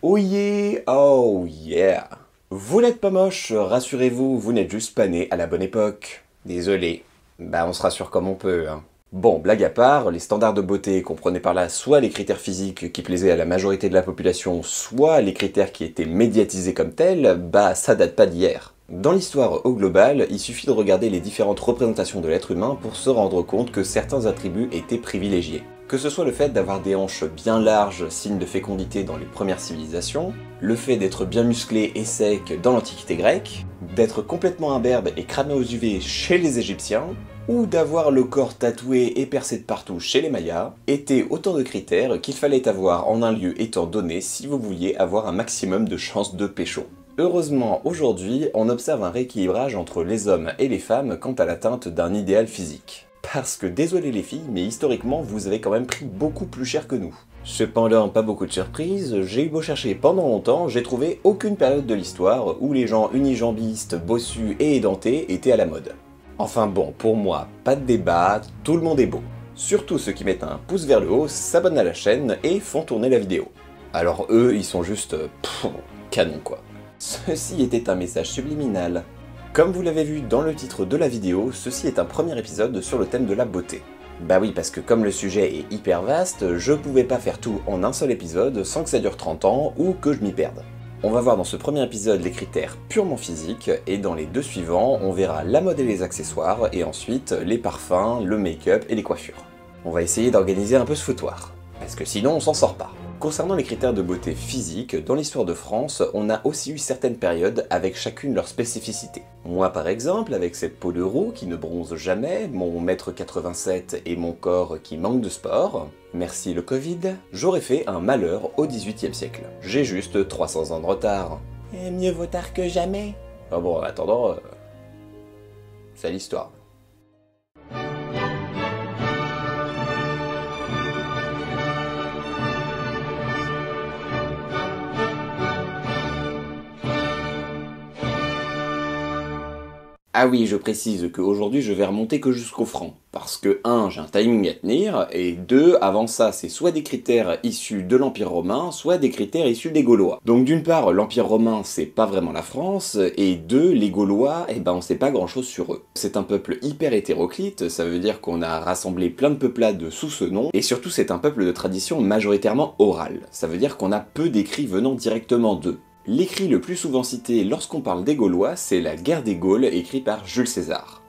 Oh yeah, oh yeah. Vous n'êtes pas moche, rassurez-vous, vous n'êtes juste pas né à la bonne époque. Désolé. Bah on se rassure comme on peut, hein. Bon, blague à part, les standards de beauté comprenaient par là soit les critères physiques qui plaisaient à la majorité de la population, soit les critères qui étaient médiatisés comme tels, bah ça date pas d'hier. Dans l'histoire au global, il suffit de regarder les différentes représentations de l'être humain pour se rendre compte que certains attributs étaient privilégiés. Que ce soit le fait d'avoir des hanches bien larges, signe de fécondité dans les premières civilisations, le fait d'être bien musclé et sec dans l'Antiquité grecque, d'être complètement imberbe et cramé aux UV chez les Égyptiens, ou d'avoir le corps tatoué et percé de partout chez les Mayas, étaient autant de critères qu'il fallait avoir en un lieu étant donné si vous vouliez avoir un maximum de chances de pécho. Heureusement, aujourd'hui, on observe un rééquilibrage entre les hommes et les femmes quant à l'atteinte d'un idéal physique. Parce que désolé les filles, mais historiquement vous avez quand même pris beaucoup plus cher que nous. Cependant, pas beaucoup de surprises, j'ai eu beau chercher pendant longtemps, j'ai trouvé aucune période de l'histoire où les gens unijambistes, bossus et édentés étaient à la mode. Enfin bon, pour moi, pas de débat, tout le monde est beau. Surtout ceux qui mettent un pouce vers le haut, s'abonnent à la chaîne et font tourner la vidéo. Alors eux, ils sont juste... canon quoi. Ceci était un message subliminal. Comme vous l'avez vu dans le titre de la vidéo, ceci est un premier épisode sur le thème de la beauté. Bah oui, parce que comme le sujet est hyper vaste, je pouvais pas faire tout en un seul épisode sans que ça dure 30 ans ou que je m'y perde. On va voir dans ce premier épisode les critères purement physiques, et dans les deux suivants, on verra la mode et les accessoires, et ensuite les parfums, le make-up et les coiffures. On va essayer d'organiser un peu ce foutoir, parce que sinon on s'en sort pas. Concernant les critères de beauté physique, dans l'histoire de France, on a aussi eu certaines périodes avec chacune leur spécificité. Moi par exemple, avec cette peau de roux qui ne bronze jamais, mon 1m87 et mon corps qui manque de sport, merci le Covid, j'aurais fait un malheur au XVIIIe siècle. J'ai juste 300 ans de retard. Et mieux vaut tard que jamais. Ah bon, en attendant, c'est l'histoire. Ah oui, je précise qu'aujourd'hui je vais remonter que jusqu'au franc, parce que 1, j'ai un timing à tenir, et 2, avant ça, c'est soit des critères issus de l'Empire romain, soit des critères issus des Gaulois. Donc d'une part, l'Empire romain, c'est pas vraiment la France, et 2, les Gaulois, eh ben on sait pas grand chose sur eux. C'est un peuple hyper hétéroclite, ça veut dire qu'on a rassemblé plein de peuplades sous ce nom, et surtout c'est un peuple de tradition majoritairement orale, ça veut dire qu'on a peu d'écrits venant directement d'eux. L'écrit le plus souvent cité lorsqu'on parle des Gaulois, c'est la guerre des Gaules, écrit par Jules César.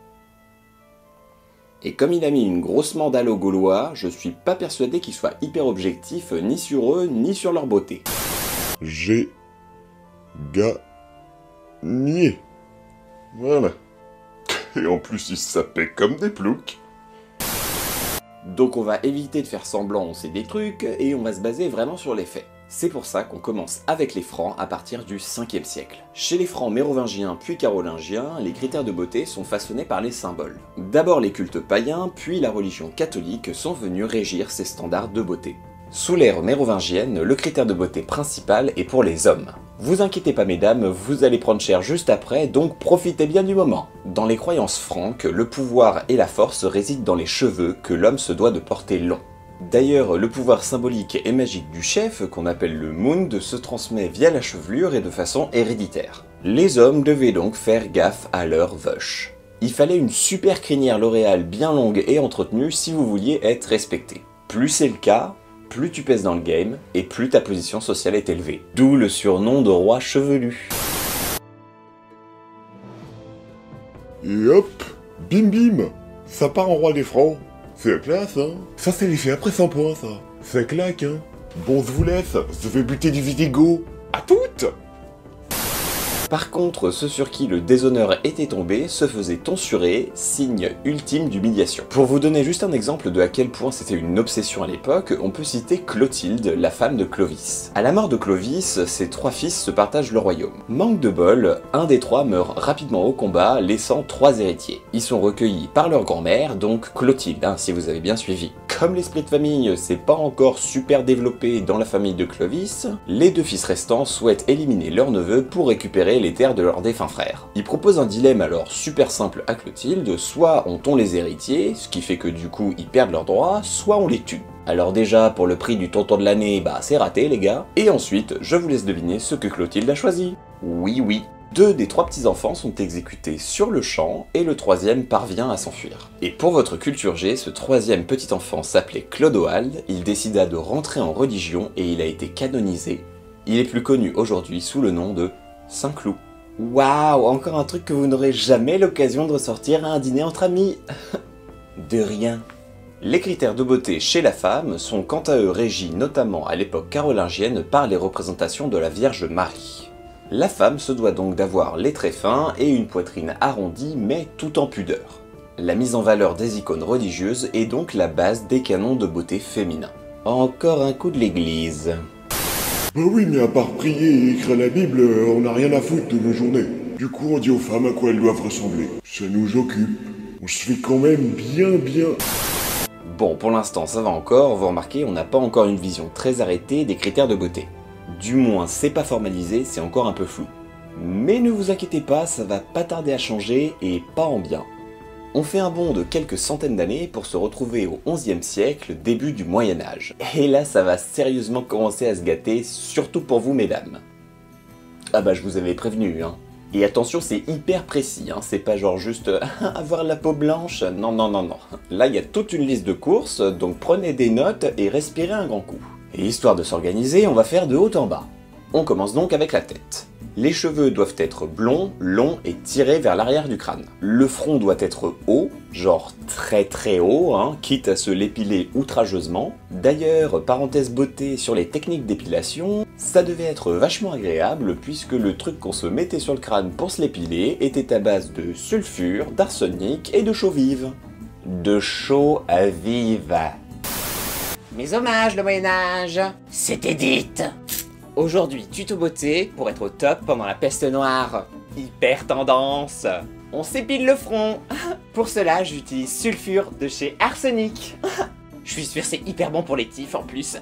Et comme il a mis une grosse mandale aux Gaulois, je suis pas persuadé qu'il soit hyper objectif ni sur eux, ni sur leur beauté. J'ai gagné. Voilà. Et en plus, ils sapaient comme des ploucs. Donc on va éviter de faire semblant on sait des trucs, et on va se baser vraiment sur les faits. C'est pour ça qu'on commence avec les Francs à partir du 5e siècle. Chez les Francs mérovingiens puis carolingiens, les critères de beauté sont façonnés par les symboles. D'abord les cultes païens, puis la religion catholique sont venus régir ces standards de beauté. Sous l'ère mérovingienne, le critère de beauté principal est pour les hommes. Vous inquiétez pas mesdames, vous allez prendre cher juste après, donc profitez bien du moment. Dans les croyances franques, le pouvoir et la force résident dans les cheveux que l'homme se doit de porter long. D'ailleurs, le pouvoir symbolique et magique du chef, qu'on appelle le Mund, se transmet via la chevelure et de façon héréditaire. Les hommes devaient donc faire gaffe à leur veuche. Il fallait une super crinière L'Oréal bien longue et entretenue si vous vouliez être respecté. Plus c'est le cas, plus tu pèses dans le game, et plus ta position sociale est élevée. D'où le surnom de roi chevelu. Et hop, bim bim, ça part en roi des francs. C'est la classe, hein. Ça, c'est l'effet après 100 points, ça. Ça claque, hein. Bon, je vous laisse, je vais buter du Visigoth. À toutes. Par contre, ceux sur qui le déshonneur était tombé se faisaient tonsurer, signe ultime d'humiliation. Pour vous donner juste un exemple de à quel point c'était une obsession à l'époque, on peut citer Clotilde, la femme de Clovis. À la mort de Clovis, ses 3 fils se partagent le royaume. Manque de bol, un des 3 meurt rapidement au combat, laissant 3 héritiers. Ils sont recueillis par leur grand-mère, donc Clotilde, hein, si vous avez bien suivi. Comme l'esprit de famille c'est pas encore super développé dans la famille de Clovis, les 2 fils restants souhaitent éliminer leur neveu pour récupérer les terres de leur défunt frère. Ils proposent un dilemme alors super simple à Clotilde, soit on tond les héritiers, ce qui fait que du coup ils perdent leurs droits, soit on les tue. Alors déjà, pour le prix du tonton de l'année, bah c'est raté les gars. Et ensuite, je vous laisse deviner ce que Clotilde a choisi. Oui, 2 des 3 petits-enfants sont exécutés sur le champ et le 3e parvient à s'enfuir. Et pour votre culture G, ce 3e petit-enfant s'appelait Clodoald, il décida de rentrer en religion et il a été canonisé. Il est plus connu aujourd'hui sous le nom de Saint-Cloud. Waouh, encore un truc que vous n'aurez jamais l'occasion de ressortir à un dîner entre amis. De rien. Les critères de beauté chez la femme sont quant à eux régis notamment à l'époque carolingienne par les représentations de la Vierge Marie. La femme se doit donc d'avoir les traits fins et une poitrine arrondie mais tout en pudeur. La mise en valeur des icônes religieuses est donc la base des canons de beauté féminins. Encore un coup de l'église. Bah oui, mais à part prier et écrire la Bible, on n'a rien à foutre de nos journées. Du coup, on dit aux femmes à quoi elles doivent ressembler. Ça nous occupe. On se fait quand même bien. Bon, pour l'instant ça va encore, vous remarquez, on n'a pas encore une vision très arrêtée des critères de beauté. Du moins, c'est pas formalisé, c'est encore un peu flou. Mais ne vous inquiétez pas, ça va pas tarder à changer, et pas en bien. On fait un bond de quelques centaines d'années pour se retrouver au XIe siècle, début du Moyen-Âge. Et là, ça va sérieusement commencer à se gâter, surtout pour vous mesdames. Ah bah je vous avais prévenu, hein. Et attention, c'est hyper précis, hein. C'est pas genre juste avoir la peau blanche, non. Là, il y a toute une liste de courses, donc prenez des notes et respirez un grand coup. Et histoire de s'organiser, on va faire de haut en bas. On commence donc avec la tête. Les cheveux doivent être blonds, longs et tirés vers l'arrière du crâne. Le front doit être haut, genre très haut, hein, quitte à se l'épiler outrageusement. D'ailleurs, parenthèse beauté sur les techniques d'épilation, ça devait être vachement agréable puisque le truc qu'on se mettait sur le crâne pour se l'épiler était à base de sulfure, d'arsenic et de chaux vive. De chaux à vive. Mes hommages, le Moyen-Âge. C'était dit. Aujourd'hui, tuto beauté pour être au top pendant la peste noire. Hyper tendance. On s'épile le front. Pour cela, j'utilise sulfure de chez Arsenic. Je suis sûr c'est hyper bon pour les tifs en plus.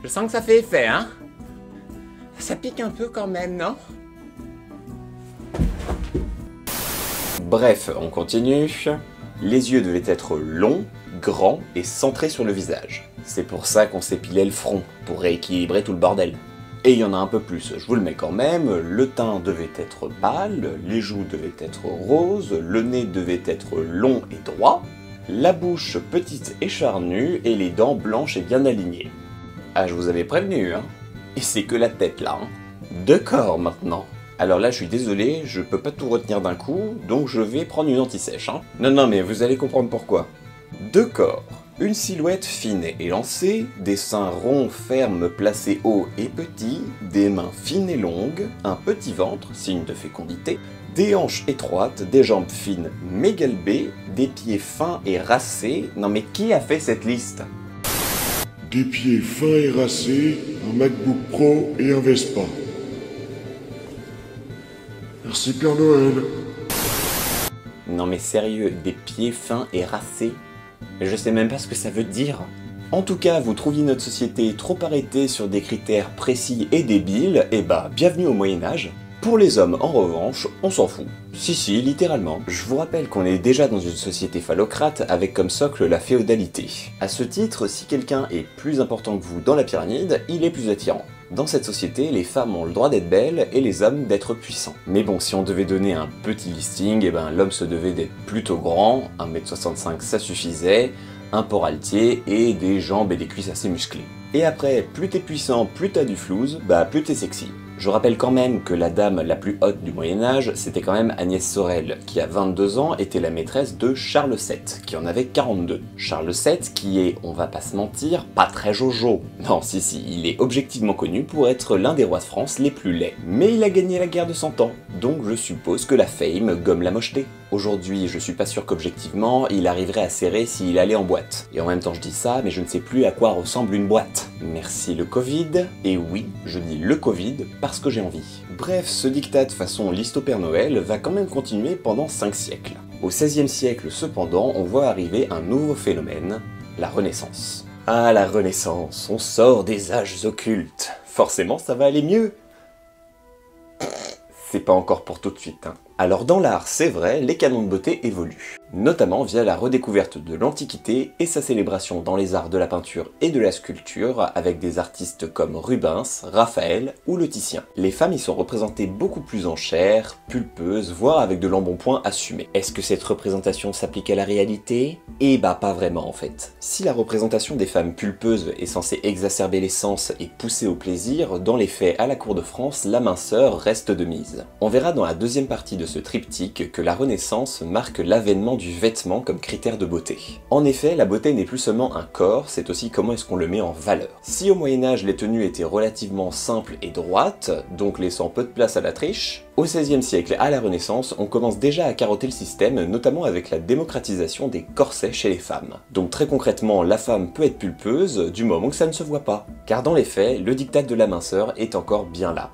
Je sens que ça fait effet, hein. Ça pique un peu quand même, non? Bref, on continue. Les yeux devaient être longs, grands et centrés sur le visage. C'est pour ça qu'on s'épilait le front, pour rééquilibrer tout le bordel. Et il y en a un peu plus, je vous le mets quand même, le teint devait être pâle, les joues devaient être roses, le nez devait être long et droit, la bouche petite et charnue et les dents blanches et bien alignées. Ah, je vous avais prévenu, hein. Et c'est que la tête là, hein. 2 corps maintenant. Alors là, je suis désolé, je peux pas tout retenir d'un coup, donc je vais prendre une anti-sèche, hein. Non, mais vous allez comprendre pourquoi. 2 corps. Une silhouette fine et élancée, des seins ronds, fermes, placés hauts et petits, des mains fines et longues, un petit ventre, signe de fécondité, des hanches étroites, des jambes fines mais galbées, des pieds fins et racés. Non mais qui a fait cette liste? Des pieds fins et racés, un MacBook Pro et un Vespa. Merci Père Noël. Non mais sérieux, des pieds fins et racés? Je sais même pas ce que ça veut dire. En tout cas, vous trouviez notre société trop arrêtée sur des critères précis et débiles, et bah bienvenue au Moyen-Âge. Pour les hommes, en revanche, on s'en fout. Si, littéralement. Je vous rappelle qu'on est déjà dans une société phallocrate avec comme socle la féodalité. À ce titre, si quelqu'un est plus important que vous dans la pyramide, il est plus attirant. Dans cette société, les femmes ont le droit d'être belles et les hommes d'être puissants. Mais bon, si on devait donner un petit listing, eh ben l'homme se devait d'être plutôt grand, 1m65 ça suffisait, un port altier et des jambes et des cuisses assez musclées. Et après, plus t'es puissant, plus t'as du flouze, bah plus t'es sexy. Je rappelle quand même que la dame la plus haute du Moyen-Âge, c'était quand même Agnès Sorel, qui à 22 ans était la maîtresse de Charles VII, qui en avait 42. Charles VII qui est, on va pas se mentir, pas très jojo. Non, si, il est objectivement connu pour être l'un des rois de France les plus laids. Mais il a gagné la guerre de 100 ans, donc je suppose que la fame gomme la mocheté. Aujourd'hui, je suis pas sûr qu'objectivement, il arriverait à serrer s'il allait en boîte. Et en même temps je dis ça, mais je ne sais plus à quoi ressemble une boîte. Merci le Covid, et oui, je dis le Covid parce que j'ai envie. Bref, ce diktat façon liste au Père Noël va quand même continuer pendant 5 siècles. Au XVIe siècle cependant, on voit arriver un nouveau phénomène, la Renaissance. Ah la Renaissance, on sort des âges occultes. Forcément ça va aller mieux. C'est pas encore pour tout de suite, hein. Alors dans l'art, c'est vrai, les canons de beauté évoluent. notamment via la redécouverte de l'Antiquité et sa célébration dans les arts de la peinture et de la sculpture avec des artistes comme Rubens, Raphaël ou le Titien. Les femmes y sont représentées beaucoup plus en chair, pulpeuses, voire avec de l'embonpoint assumé. Est-ce que cette représentation s'applique à la réalité? Eh bah pas vraiment en fait. Si la représentation des femmes pulpeuses est censée exacerber les sens et pousser au plaisir, dans les faits à la cour de France, la minceur reste de mise. On verra dans la deuxième partie de ce triptyque que la Renaissance marque l'avènement du vêtement comme critère de beauté. En effet, la beauté n'est plus seulement un corps, c'est aussi comment est-ce qu'on le met en valeur. Si au Moyen-Âge les tenues étaient relativement simples et droites, donc laissant peu de place à la triche, au XVIe siècle à la Renaissance, on commence déjà à carotter le système, notamment avec la démocratisation des corsets chez les femmes. Donc très concrètement, la femme peut être pulpeuse du moment que ça ne se voit pas. Car dans les faits, le diktat de la minceur est encore bien là.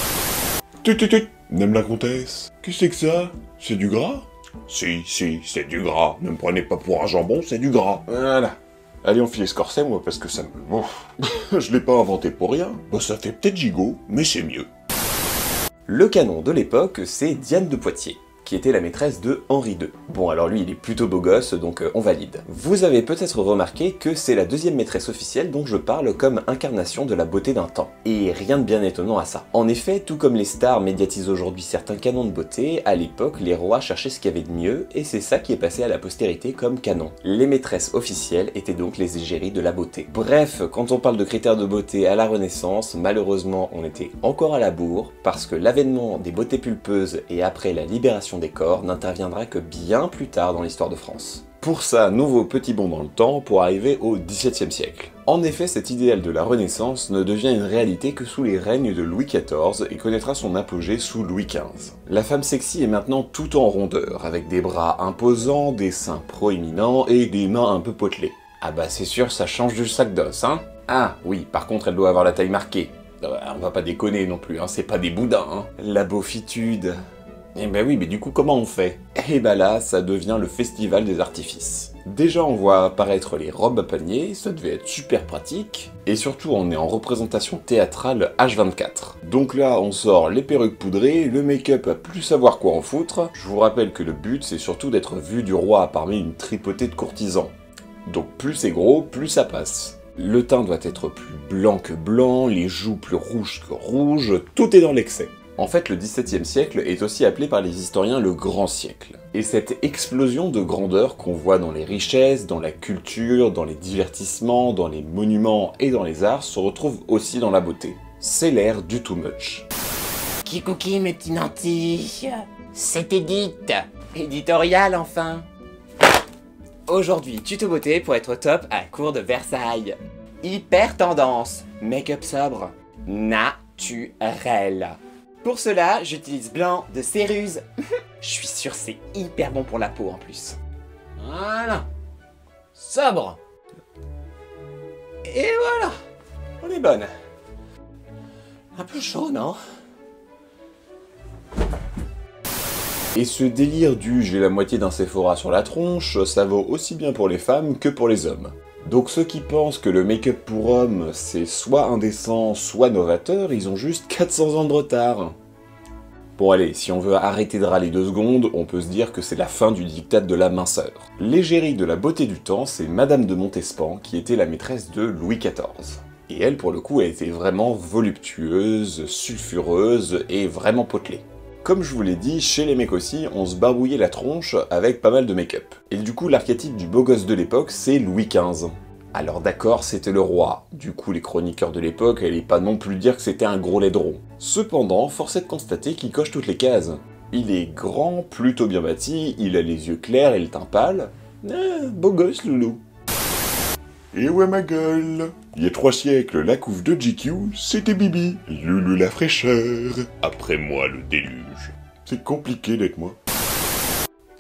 Tut, Madame la comtesse, qu'est-ce que c'est que ça? C'est du gras? Si, c'est du gras. Ne me prenez pas pour un jambon, c'est du gras. Voilà. Allez, on file ce corset, moi, parce que ça me... Bon, je l'ai pas inventé pour rien. Bon, ça fait peut-être gigot, mais c'est mieux. Le canon de l'époque, c'est Diane de Poitiers, qui était la maîtresse de Henri II. Bon alors lui il est plutôt beau gosse, donc on valide. Vous avez peut-être remarqué que c'est la deuxième maîtresse officielle dont je parle comme incarnation de la beauté d'un temps. Et rien de bien étonnant à ça. En effet, tout comme les stars médiatisent aujourd'hui certains canons de beauté, à l'époque les rois cherchaient ce qu'il y avait de mieux, et c'est ça qui est passé à la postérité comme canon. Les maîtresses officielles étaient donc les égéries de la beauté. Bref, quand on parle de critères de beauté à la Renaissance, malheureusement on était encore à la bourre, parce que l'avènement des beautés pulpeuses et après la libération des corps n'interviendra que bien plus tard dans l'histoire de France. Pour ça, nouveau petit bond dans le temps pour arriver au XVIIe siècle. En effet, cet idéal de la Renaissance ne devient une réalité que sous les règnes de Louis XIV et connaîtra son apogée sous Louis XV. La femme sexy est maintenant tout en rondeur, avec des bras imposants, des seins proéminents et des mains un peu potelées. Ah bah c'est sûr, ça change du sac d'os, hein. Ah oui, par contre elle doit avoir la taille marquée. On va pas déconner non plus, hein, c'est pas des boudins, hein. La beaufitude... Eh ben oui, mais du coup, comment on fait? Et ben là, ça devient le festival des artifices. Déjà, on voit apparaître les robes à panier, ça devait être super pratique. Et surtout, on est en représentation théâtrale H24. Donc là, on sort les perruques poudrées, le make-up à plus savoir quoi en foutre. Je vous rappelle que le but, c'est surtout d'être vu du roi parmi une tripotée de courtisans. Donc plus c'est gros, plus ça passe. Le teint doit être plus blanc que blanc, les joues plus rouges que rouges, tout est dans l'excès. En fait, le XVIIe siècle est aussi appelé par les historiens le grand siècle. Et cette explosion de grandeur qu'on voit dans les richesses, dans la culture, dans les divertissements, dans les monuments et dans les arts se retrouve aussi dans la beauté. C'est l'ère du too much. Kikouki, mes petits nantis. C'est Edith. Éditorial, enfin. Aujourd'hui, tuto beauté pour être top à la cour de Versailles. Hyper tendance. Make-up sobre. Naturel. Pour cela, j'utilise blanc de Céruse. Je suis sûr c'est hyper bon pour la peau en plus. Voilà. Sobre. Et voilà. On est bonne. Un peu chaud, non? Et ce délire du « j'ai la moitié d'un Sephora sur la tronche », ça vaut aussi bien pour les femmes que pour les hommes. Donc ceux qui pensent que le make-up pour hommes c'est soit indécent, soit novateur, ils ont juste 400 ans de retard. Bon allez, si on veut arrêter de râler 2 secondes, on peut se dire que c'est la fin du diktat de la minceur. L'égérie de la beauté du temps, c'est Madame de Montespan, qui était la maîtresse de Louis XIV. Et elle, pour le coup, elle était vraiment voluptueuse, sulfureuse et vraiment potelée. Comme je vous l'ai dit, chez les mecs aussi, on se barbouillait la tronche avec pas mal de make-up. Et du coup, l'archétype du beau gosse de l'époque, c'est Louis XV. Alors d'accord, c'était le roi. Du coup, les chroniqueurs de l'époque allaient pas non plus dire que c'était un gros laidron. Cependant, force est de constater qu'il coche toutes les cases. Il est grand, plutôt bien bâti, il a les yeux clairs et le teint pâle. Beau gosse, loulou. Et ouais ma gueule. Il y a 3 siècles, la couve de GQ, c'était Bibi. Loulou la fraîcheur. Après moi le déluge. C'est compliqué d'être moi.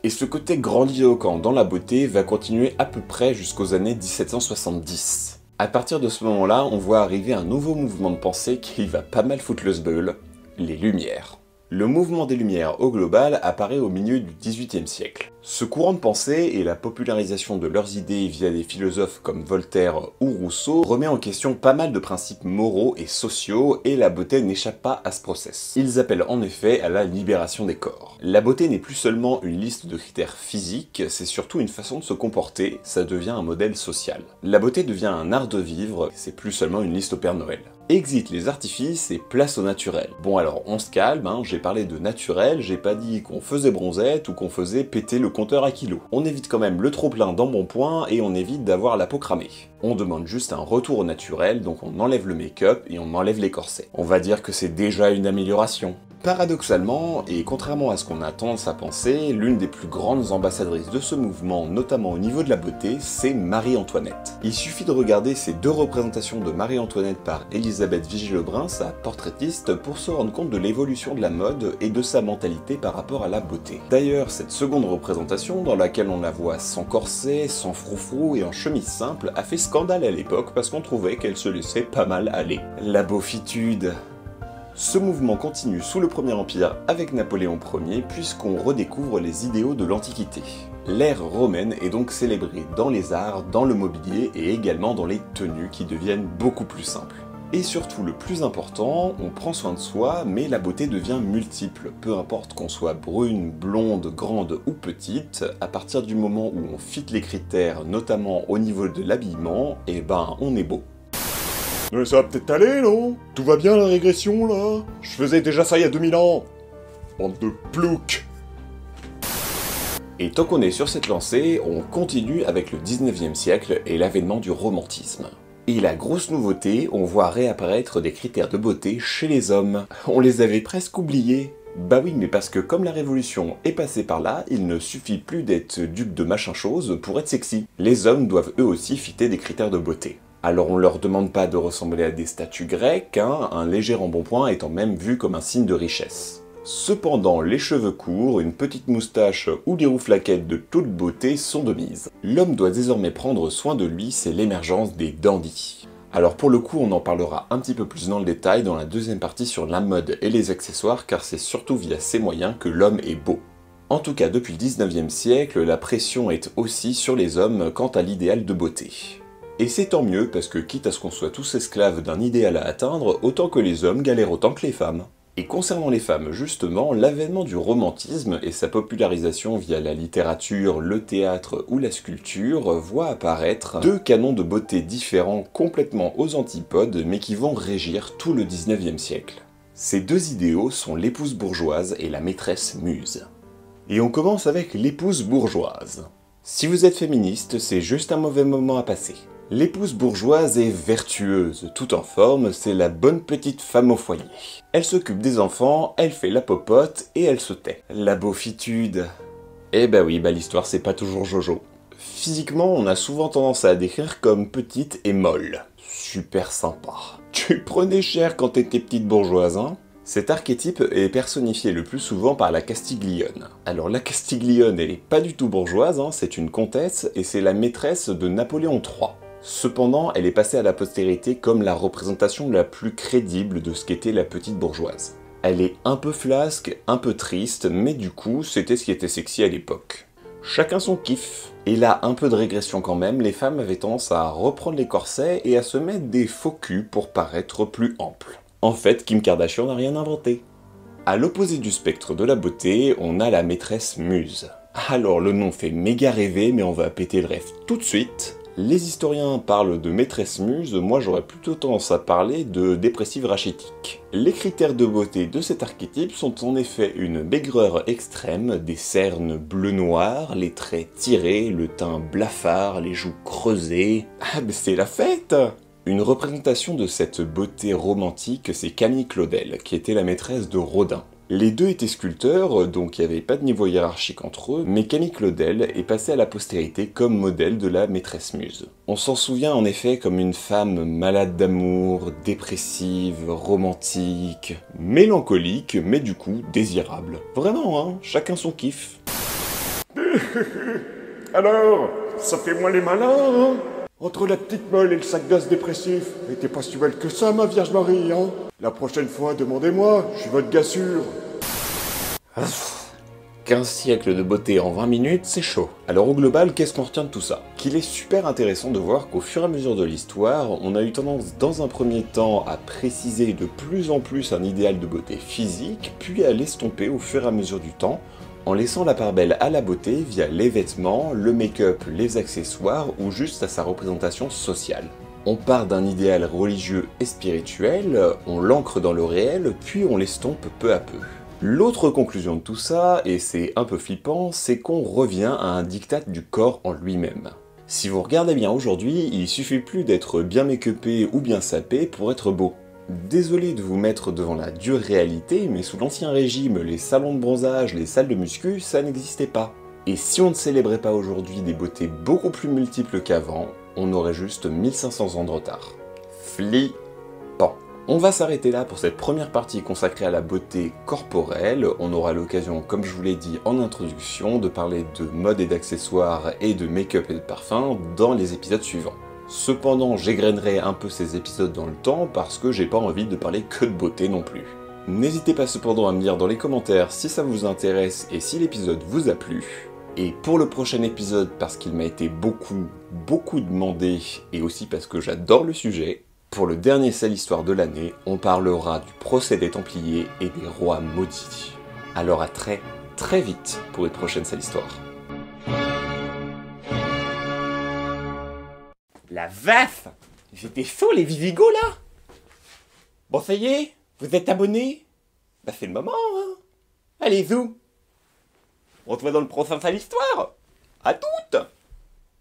Et ce côté grandiloquent dans la beauté va continuer à peu près jusqu'aux années 1770. À partir de ce moment-là, on voit arriver un nouveau mouvement de pensée qui va pas mal foutre le sbeul, les Lumières. Le mouvement des Lumières au global apparaît au milieu du XVIIIe siècle. Ce courant de pensée et la popularisation de leurs idées via des philosophes comme Voltaire ou Rousseau remet en question pas mal de principes moraux et sociaux, et la beauté n'échappe pas à ce process. Ils appellent en effet à la libération des corps. La beauté n'est plus seulement une liste de critères physiques, c'est surtout une façon de se comporter, ça devient un modèle social. La beauté devient un art de vivre, c'est plus seulement une liste au Père Noël. Exit les artifices et place au naturel. Bon alors on se calme, j'ai parlé de naturel, j'ai pas dit qu'on faisait bronzette ou qu'on faisait péter le compteur à kilos. On évite quand même le trop-plein d'embonpoint et on évite d'avoir la peau cramée. On demande juste un retour au naturel, donc on enlève le make-up et on enlève les corsets. On va dire que c'est déjà une amélioration. Paradoxalement, et contrairement à ce qu'on a tendance à penser, l'une des plus grandes ambassadrices de ce mouvement, notamment au niveau de la beauté, c'est Marie-Antoinette. Il suffit de regarder ces deux représentations de Marie-Antoinette par Élisabeth Vigée-Lebrun, sa portraitiste, pour se rendre compte de l'évolution de la mode et de sa mentalité par rapport à la beauté. D'ailleurs, cette seconde représentation, dans laquelle on la voit sans corset, sans froufrou et en chemise simple, a fait scandale à l'époque parce qu'on trouvait qu'elle se laissait pas mal aller. La beaufitude. Ce mouvement continue sous le Premier Empire avec Napoléon Ier puisqu'on redécouvre les idéaux de l'Antiquité. L'ère romaine est donc célébrée dans les arts, dans le mobilier et également dans les tenues qui deviennent beaucoup plus simples. Et surtout le plus important, on prend soin de soi, mais la beauté devient multiple. Peu importe qu'on soit brune, blonde, grande ou petite, à partir du moment où on fit les critères, notamment au niveau de l'habillement, et ben on est beau. Mais ça va peut-être aller, non? Tout va bien la régression, là? Je faisais déjà ça il y a 2000 ans. Bande de ploucs. Et tant qu'on est sur cette lancée, on continue avec le 19e siècle et l'avènement du romantisme. Et la grosse nouveauté, on voit réapparaître des critères de beauté chez les hommes. On les avait presque oubliés. Bah oui, mais parce que comme la révolution est passée par là, il ne suffit plus d'être duc de machin chose pour être sexy. Les hommes doivent eux aussi fitter des critères de beauté. Alors on leur demande pas de ressembler à des statues grecques, un léger embonpoint étant même vu comme un signe de richesse. Cependant, les cheveux courts, une petite moustache ou des rouflaquettes de toute beauté sont de mise. L'homme doit désormais prendre soin de lui, c'est l'émergence des dandys. Alors pour le coup, on en parlera un petit peu plus dans le détail dans la deuxième partie sur la mode et les accessoires, car c'est surtout via ces moyens que l'homme est beau. En tout cas, depuis le 19e siècle, la pression est aussi sur les hommes quant à l'idéal de beauté. Et c'est tant mieux parce que quitte à ce qu'on soit tous esclaves d'un idéal à atteindre, autant que les hommes galèrent autant que les femmes. Et concernant les femmes justement, l'avènement du romantisme et sa popularisation via la littérature, le théâtre ou la sculpture voit apparaître deux canons de beauté différents complètement aux antipodes mais qui vont régir tout le 19e siècle. Ces deux idéaux sont l'épouse bourgeoise et la maîtresse muse. Et on commence avec l'épouse bourgeoise. Si vous êtes féministe, c'est juste un mauvais moment à passer. L'épouse bourgeoise est vertueuse, tout en forme, c'est la bonne petite femme au foyer. Elle s'occupe des enfants, elle fait la popote et elle se tait. La beaufitude. Eh bah oui, l'histoire c'est pas toujours Jojo. Physiquement, on a souvent tendance à la décrire comme petite et molle. Super sympa. Tu prenais cher quand t'étais petite bourgeoise, hein? Cet archétype est personnifié le plus souvent par la Castiglione. Alors la Castiglione, elle est pas du tout bourgeoise, c'est une comtesse et c'est la maîtresse de Napoléon III. Cependant, elle est passée à la postérité comme la représentation la plus crédible de ce qu'était la petite bourgeoise. Elle est un peu flasque, un peu triste, mais du coup, c'était ce qui était sexy à l'époque. Chacun son kiff. Et là, un peu de régression quand même, les femmes avaient tendance à reprendre les corsets et à se mettre des faux culs pour paraître plus amples. En fait, Kim Kardashian n'a rien inventé. À l'opposé du spectre de la beauté, on a la maîtresse muse. Alors le nom fait méga rêver, mais on va péter le rêve tout de suite. Les historiens parlent de maîtresse muse, moi j'aurais plutôt tendance à parler de dépressive rachitique. Les critères de beauté de cet archétype sont en effet une maigreur extrême, des cernes bleu-noir, les traits tirés, le teint blafard, les joues creusées... Ah mais c'est la fête! Une représentation de cette beauté romantique, c'est Camille Claudel, qui était la maîtresse de Rodin. Les deux étaient sculpteurs, donc il n'y avait pas de niveau hiérarchique entre eux, mais Camille Claudel est passée à la postérité comme modèle de la maîtresse muse. On s'en souvient en effet comme une femme malade d'amour, dépressive, romantique, mélancolique, mais du coup désirable. Vraiment, chacun son kiff. Alors, ça fait moins les malins, Entre la petite molle et le sac d'os dépressif, elle était pas si belle que ça, ma Vierge Marie, La prochaine fois, demandez-moi, je suis votre gars sûr. 15 siècles de beauté en 20 minutes, c'est chaud. Alors au global, qu'est-ce qu'on retient de tout ça? Qu'il est super intéressant de voir qu'au fur et à mesure de l'histoire, on a eu tendance dans un premier temps à préciser de plus en plus un idéal de beauté physique, puis à l'estomper au fur et à mesure du temps, en laissant la part belle à la beauté via les vêtements, le make-up, les accessoires ou juste à sa représentation sociale. On part d'un idéal religieux et spirituel, on l'ancre dans le réel, puis on l'estompe peu à peu. L'autre conclusion de tout ça, et c'est un peu flippant, c'est qu'on revient à un diktat du corps en lui-même. Si vous regardez bien aujourd'hui, il suffit plus d'être bien make-upé ou bien sapé pour être beau. Désolé de vous mettre devant la dure réalité, mais sous l'Ancien Régime, les salons de bronzage, les salles de muscu, ça n'existait pas. Et si on ne célébrait pas aujourd'hui des beautés beaucoup plus multiples qu'avant, on aurait juste 1500 ans de retard. Flippant. On va s'arrêter là pour cette première partie consacrée à la beauté corporelle. On aura l'occasion, comme je vous l'ai dit en introduction, de parler de mode et d'accessoires et de make-up et de parfum dans les épisodes suivants. Cependant, j'égrainerai un peu ces épisodes dans le temps parce que j'ai pas envie de parler que de beauté non plus. N'hésitez pas cependant à me dire dans les commentaires si ça vous intéresse et si l'épisode vous a plu. Et pour le prochain épisode, parce qu'il m'a été beaucoup demandé et aussi parce que j'adore le sujet, pour le dernier Sale Histoire de l'année, on parlera du procès des Templiers et des rois maudits. Alors à très vite pour une prochaine Sale Histoire. La vache! J'étais chaud les Visigoths là! Bon ça y est, vous êtes abonnés? Bah c'est le moment hein! Allez zou! On se voit dans le prochain Sale Histoire! À toutes!